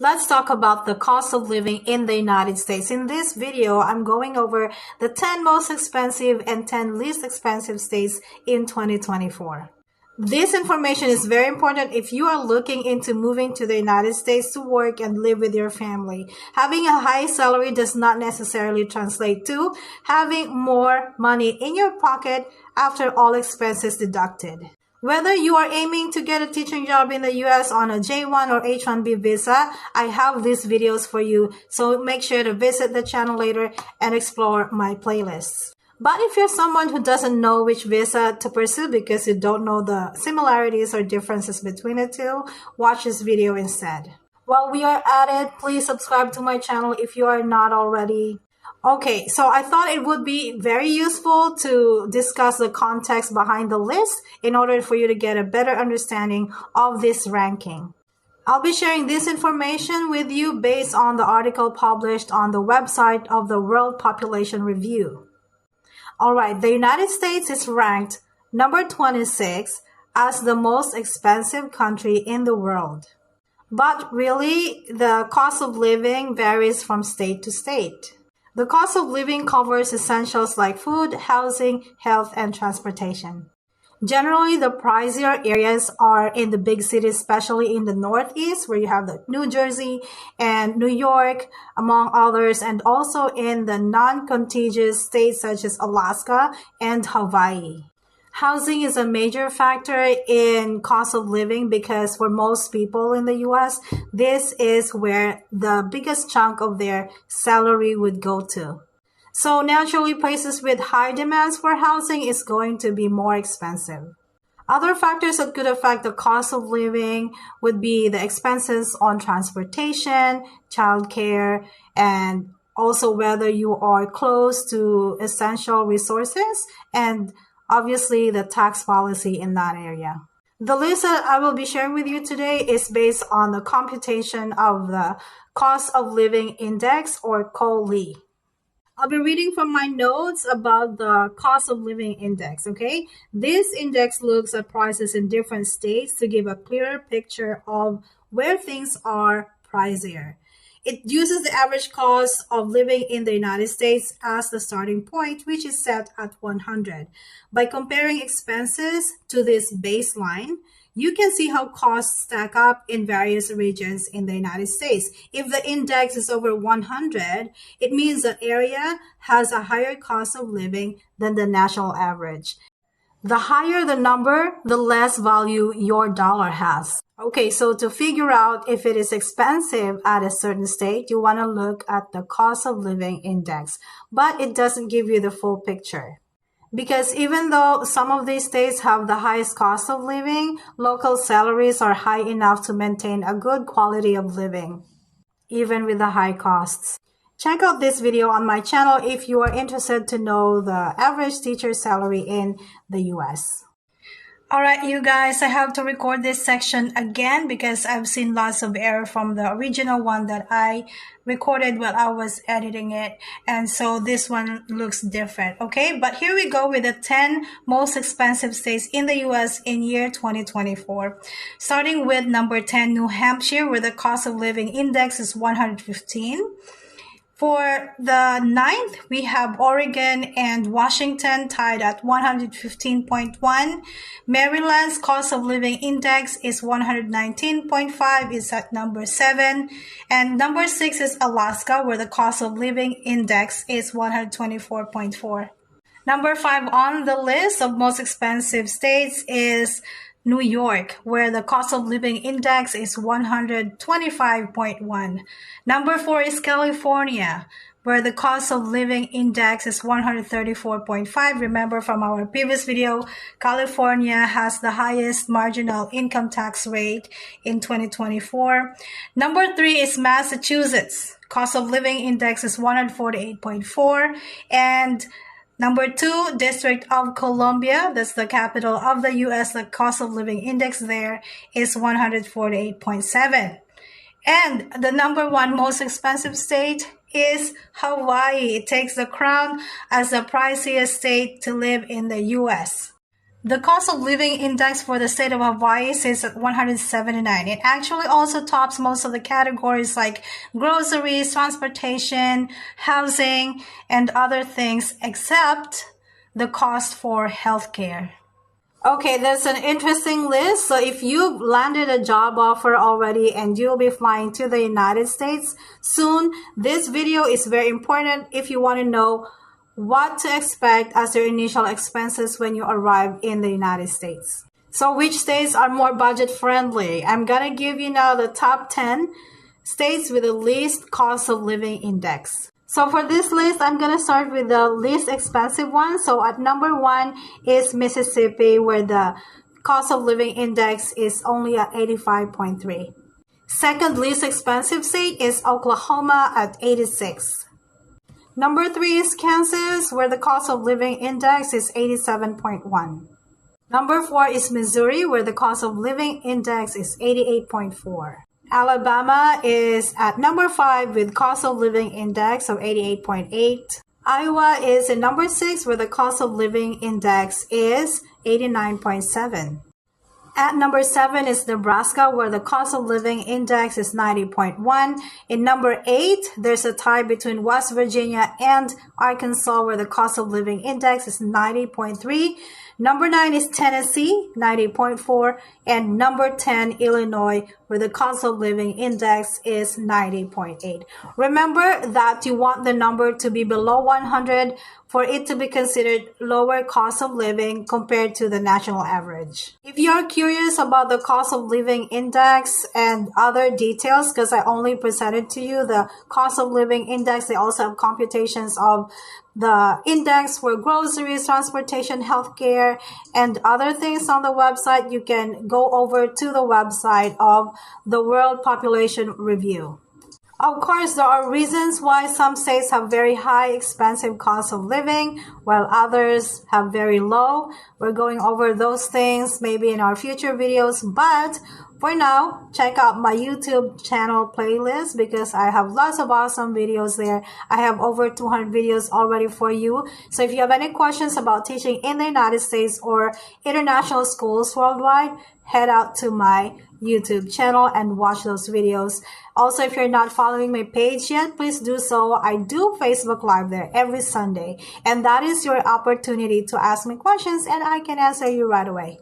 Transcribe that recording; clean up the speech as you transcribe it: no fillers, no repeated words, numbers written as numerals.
Let's talk about the cost of living in the United States. In this video, I'm going over the 10 most expensive and 10 least expensive states in 2024. This information is very important if you are looking into moving to the United States to work and live with your family. Having a high salary does not necessarily translate to having more money in your pocket after all expenses deducted. Whether you are aiming to get a teaching job in the US on a J1 or H1B visa, I have these videos for you, so make sure to visit the channel later and explore my playlists. But if you're someone who doesn't know which visa to pursue because you don't know the similarities or differences between the two, watch this video instead. While we are at it, please subscribe to my channel if you are not already. Okay, so I thought it would be very useful to discuss the context behind the list in order for you to get a better understanding of this ranking. I'll be sharing this information with you based on the article published on the website of the World Population Review. Alright, the United States is ranked number 26 as the most expensive country in the world. But really, the cost of living varies from state to state. The cost of living covers essentials like food, housing, health, and transportation. Generally, the pricier areas are in the big cities, especially in the Northeast, where you have the New Jersey and New York, among others, and also in the non-contiguous states such as Alaska and Hawaii. Housing is a major factor in cost of living because for most people in the US, this is where the biggest chunk of their salary would go to. So naturally, places with high demands for housing is going to be more expensive. Other factors that could affect the cost of living would be the expenses on transportation, childcare, and also whether you are close to essential resources and obviously the tax policy in that area. The list that I will be sharing with you today is based on the computation of the Cost of Living Index, or COLI. I'll be reading from my notes about the Cost of Living Index, okay? This index looks at prices in different states to give a clearer picture of where things are pricier. It uses the average cost of living in the United States as the starting point, which is set at 100. By comparing expenses to this baseline, you can see how costs stack up in various regions in the United States. If the index is over 100, it means the area has a higher cost of living than the national average. The higher the number, the less value your dollar has. Okay, so to figure out if it is expensive at a certain state, you want to look at the cost of living index, but it doesn't give you the full picture. Because even though some of these states have the highest cost of living, local salaries are high enough to maintain a good quality of living, even with the high costs. Check out this video on my channel if you are interested to know the average teacher salary in the US. Alright, you guys, I have to record this section again because I've seen lots of error from the original one that I recorded while I was editing it. And so this one looks different, okay? But here we go with the 10 most expensive states in the US in year 2024. Starting with number 10, New Hampshire, where the cost of living index is 115. For the 9th, we have Oregon and Washington tied at 115.1. Maryland's cost of living index is 119.5, is at number 7. And number 6 is Alaska, where the cost of living index is 124.4. Number 5 on the list of most expensive states is New York, where the cost of living index is 125.1. Number 4 is California, where the cost of living index is 134.5. Remember from our previous video, California has the highest marginal income tax rate in 2024. Number 3 is Massachusetts. Cost of living index is 148.4. And number 2, District of Columbia, that's the capital of the US, the cost of living index there is 148.7. And the number 1 most expensive state is Hawaii. It takes the crown as the priciest state to live in the US. The cost of living index for the state of Hawaii sits at 179. It actually also tops most of the categories like groceries, transportation, housing, and other things, except the cost for healthcare. Okay, that's an interesting list. So if you've landed a job offer already and you'll be flying to the United States soon, this video is very important if you want to know what to expect as your initial expenses when you arrive in the United States. So which states are more budget friendly? I'm going to give you now the top 10 states with the least cost of living index. So for this list, I'm going to start with the least expensive one. So at number 1 is Mississippi, where the cost of living index is only at 85.3. Second least expensive state is Oklahoma at 86. Number 3 is Kansas, where the cost of living index is 87.1. Number 4 is Missouri, where the cost of living index is 88.4. Alabama is at number 5 with cost of living index of 88.8. Iowa is at number 6 where the cost of living index is 89.7. At number 7 is Nebraska, where the cost of living index is 90.1. In number 8, there's a tie between West Virginia and Arkansas, where the cost of living index is 90.3. Number 9 is Tennessee, 90.4. And number 10, Illinois, where the cost of living index is 90.8. Remember that you want the number to be below 100 for it to be considered lower cost of living compared to the national average. If you're curious about the cost of living index and other details, because I only presented to you the cost of living index, they also have computations of the index for groceries, transportation, healthcare, and other things on the website. You can go over to the website of the World Population Review. Of course, there are reasons why some states have very high expensive cost of living, while others have very low. We're going over those things maybe in our future videos, but for now, check out my YouTube channel playlist because I have lots of awesome videos there. I have over 200 videos already for you. So if you have any questions about teaching in the United States or international schools worldwide, head out to my YouTube channel and watch those videos. Also, if you're not following my page yet, please do so. I do Facebook Live there every Sunday, and that is your opportunity to ask me questions and I can answer you right away.